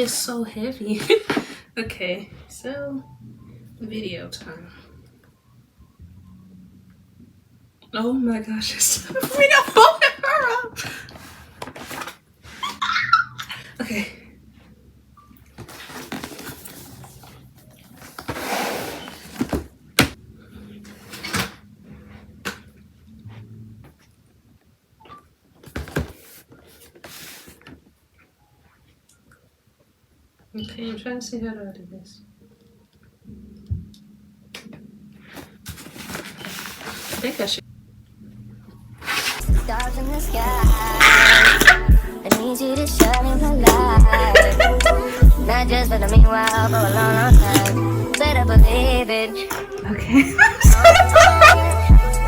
It's so heavy. Okay, so video time. Oh my gosh, it's video. Okay. Okay, I'm trying to see how to do this. I think I should. Stars in the sky. I need you to shine in my life. Not just for the meanwhile, for a long, long time. Better believe it. Okay.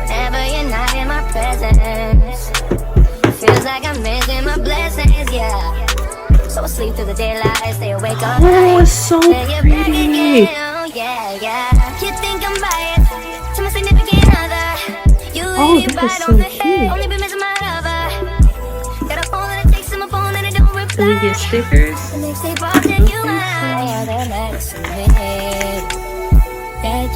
Whenever you're not in my presence, feels like I'm missing my blessings, yeah. So I sleep through the daylight, stay awake all night. Oh, it's so pretty. Yeah. You think I'm biased to my significant other. You Oh, that is so cute. only been missing my lover. Got a phone that I text and my phone that I don't reply. Can we get stickers? The next day bothering you are the medicine man. Yeah.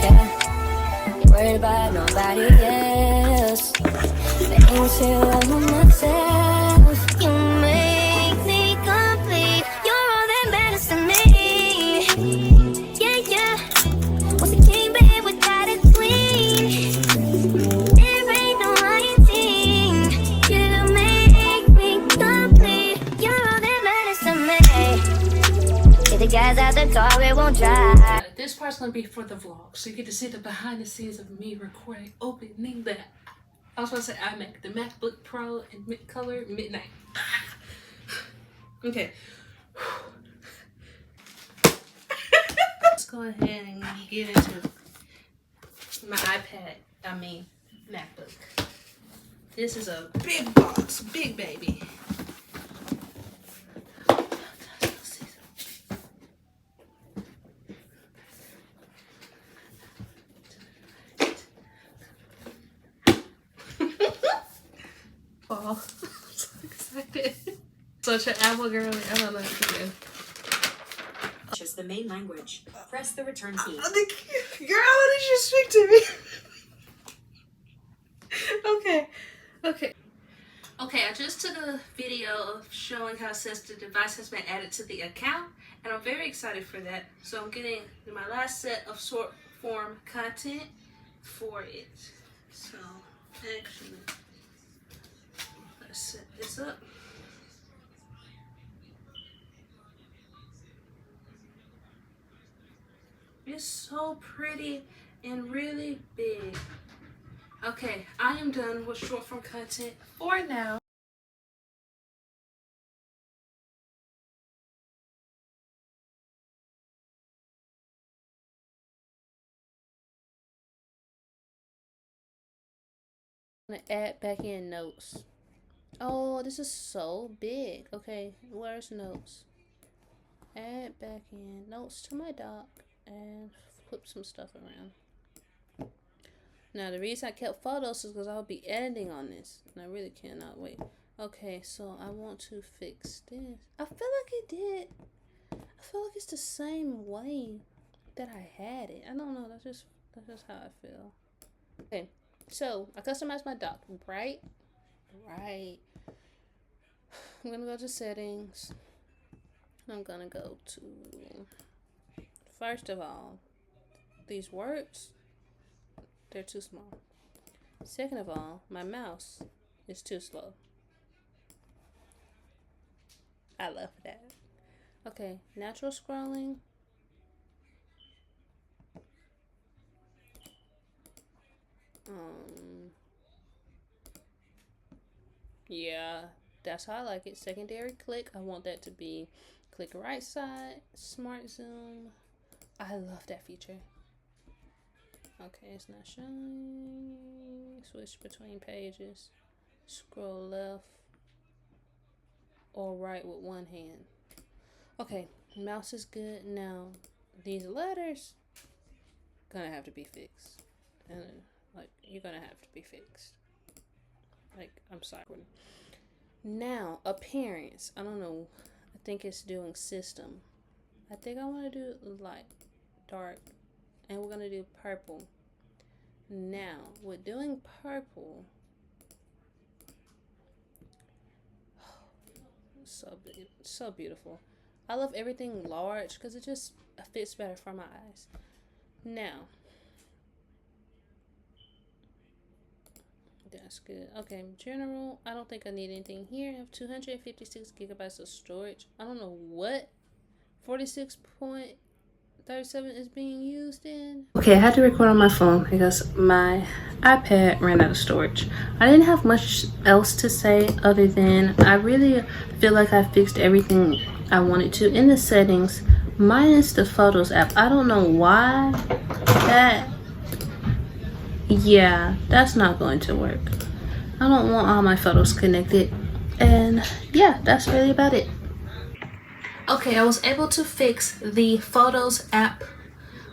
You're worried about nobody else. Things you on myself. You make me complete. You're all that matters to me. Yeah. What's a king bed without a queen? There ain't no hiding thing. You make me complete. You're all that matters to me. Get the guys out the car, it won't drive. This part's gonna be for the vlog, so you get to see the behind the scenes of me recording opening the. I was gonna say iMac, the MacBook Pro in mid-color midnight. Okay. Let's go ahead and get into my iPad. I mean, MacBook. This is a big box, big baby. Oh, I'm so excited. Such an Apple girl. I don't know what to do. Choose the main language. Press the return key. Girl, how did you speak to me? Okay, I just took a video of showing how since the device has been added to the account, and I'm very excited for that. So I'm getting my last set of short form content for it. So actually, let's set this up. It's so pretty and really big. Okay, I am done with short form content for now. I'm gonna add back in notes. Oh, this is so big. Okay, where's notes? Add back in notes to my doc and flip some stuff around. Now, the reason I kept photos is because I'll be editing on this, and I really cannot wait. Okay, so I want to fix this. I feel like it did. I feel like it's the same way that I had it. I don't know. That's just how I feel. Okay, so I customized my doc. Right. I'm gonna go to settings. I'm gonna go to, first of all, these words, they're too small. Second of all, my mouse is too slow. I love that. Okay, natural scrolling. Yeah, that's how I like it. Secondary click. I want that to be click right side, smart zoom. I love that feature. Okay, it's not showing. Switch between pages. Scroll left or right with one hand. Okay, mouse is good. Now, these letters gonna have to be fixed. And like, you're gonna have to be fixed. Like, I'm sorry. Now, appearance. I don't know. I think it's doing system. I think I want to do light, dark, and we're going to do purple. Now, with doing purple, so beautiful. I love everything large because it just fits better for my eyes. Now, that's good. Okay, general, I don't think I need anything here. I have 256 gigabytes of storage. I don't know what 46.37 is being used in. Okay, I had to record on my phone because my iPad ran out of storage. I didn't have much else to say other than I really feel like I fixed everything I wanted to in the settings, minus the Photos app. I don't know why that, yeah, that's not going to work. I don't want all my photos connected. And yeah, that's really about it. Okay, I was able to fix the Photos app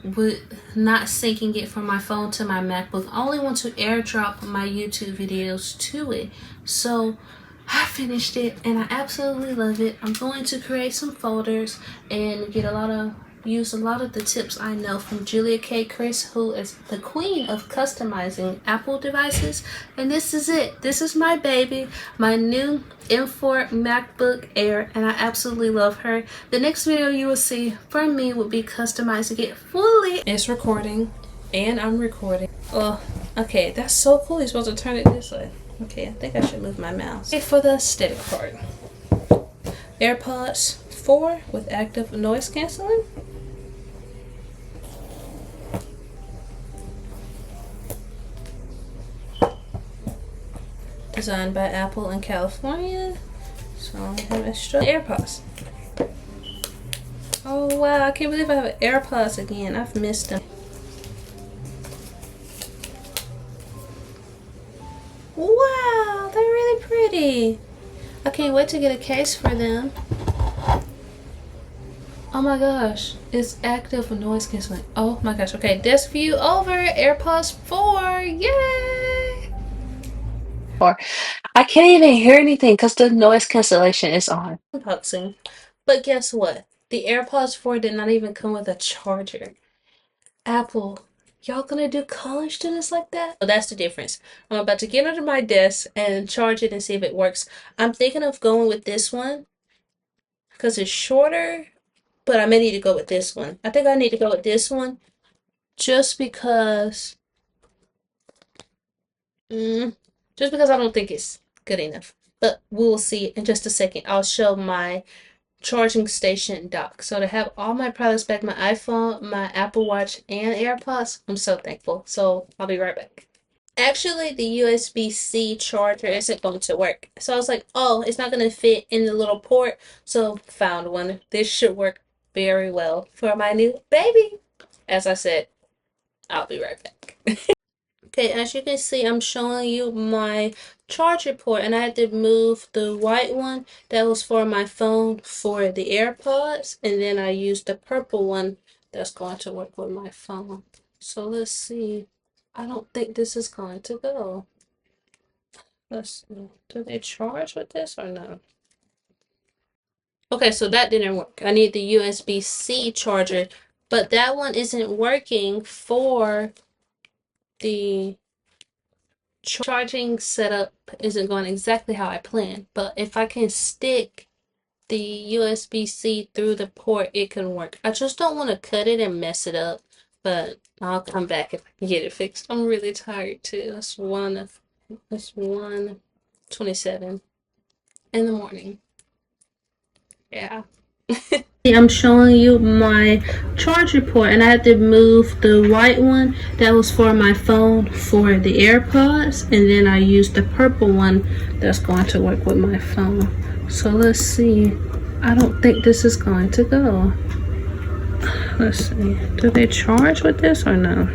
with not syncing it from my phone to my MacBook. I only want to airdrop my YouTube videos to it. So I finished it and I absolutely love it. I'm going to create some folders and use a lot of the tips I know from Julia K. Chris, who is the queen of customizing Apple devices. And this is it. This is my baby, my new M4 MacBook Air, and I absolutely love her. The next video you will see from me will be customizing it fully. It's recording, and I'm recording. Oh, okay, that's so cool. You're supposed to turn it this way. Okay, I think I should move my mouse. Okay, for the aesthetic part, Airpods 4 with active noise cancelling. Designed by Apple in California. So I have extra Airpods. Oh wow, I can't believe I have Airpods again. I've missed them. Wow, they're really pretty. I can't wait to get a case for them. Oh my gosh, it's active noise cancelling. Oh my gosh. Okay, desk view over. Airpods 4. Yay! Or I can't even hear anything because the noise cancellation is on. Unboxing. But guess what? The AirPods 4 did not even come with a charger. Apple, y'all gonna do college students like that? So that's the difference. I'm about to get under my desk and charge it and see if it works. I'm thinking of going with this one because it's shorter, but I may need to go with this one. I think I need to go with this one just because I don't think it's good enough. But we'll see in just a second. I'll show my charging station dock. So to have all my products back, my iPhone, my Apple Watch, and AirPods, I'm so thankful. So I'll be right back. Actually, the USB-C charger isn't going to work. So I was like, oh, it's not going to fit in the little port. So found one. This should work very well for my new baby. As I said, I'll be right back. Okay, as you can see, I'm showing you my charger port, and I had to move the white one that was for my phone for the AirPods, and then I used the purple one that's going to work with my phone. So let's see. I don't think this is going to go. Let's see. Do they charge with this or no? Okay, so that didn't work. I need the USB-C charger, but that one isn't working for the charging setup isn't going exactly how I planned, but if I can stick the USB-C through the port, it can work. I just don't want to cut it and mess it up, but I'll come back if I can get it fixed. I'm really tired too. It's 1:27 in the morning. Yeah. I'm showing you my charger port, and I had to move the white one that was for my phone for the AirPods, and then I used the purple one that's going to work with my phone. So let's see. I don't think this is going to go. Let's see. Do they charge with this or no?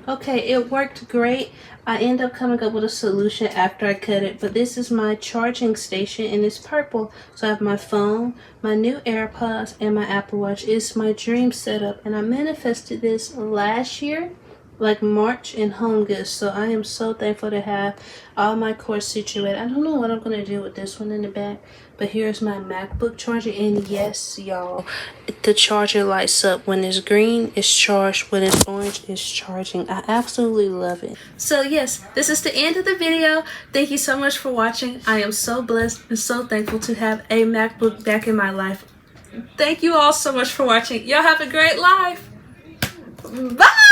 Okay, it worked great. I end up coming up with a solution after I cut it, but this is my charging station and it's purple. So I have my phone, my new AirPods, and my Apple Watch. It's my dream setup, and I manifested this last year, like March and Home Goods. So I am so thankful to have all my cords situated. I don't know what I'm gonna do with this one in the back, but here's my MacBook charger. And yes, y'all, the charger lights up when it's green, it's charged. When it's orange, it's charging. I absolutely love it. So yes, this is the end of the video. Thank you so much for watching. I am so blessed and so thankful to have a MacBook back in my life. Thank you all so much for watching. Y'all have a great life. Bye.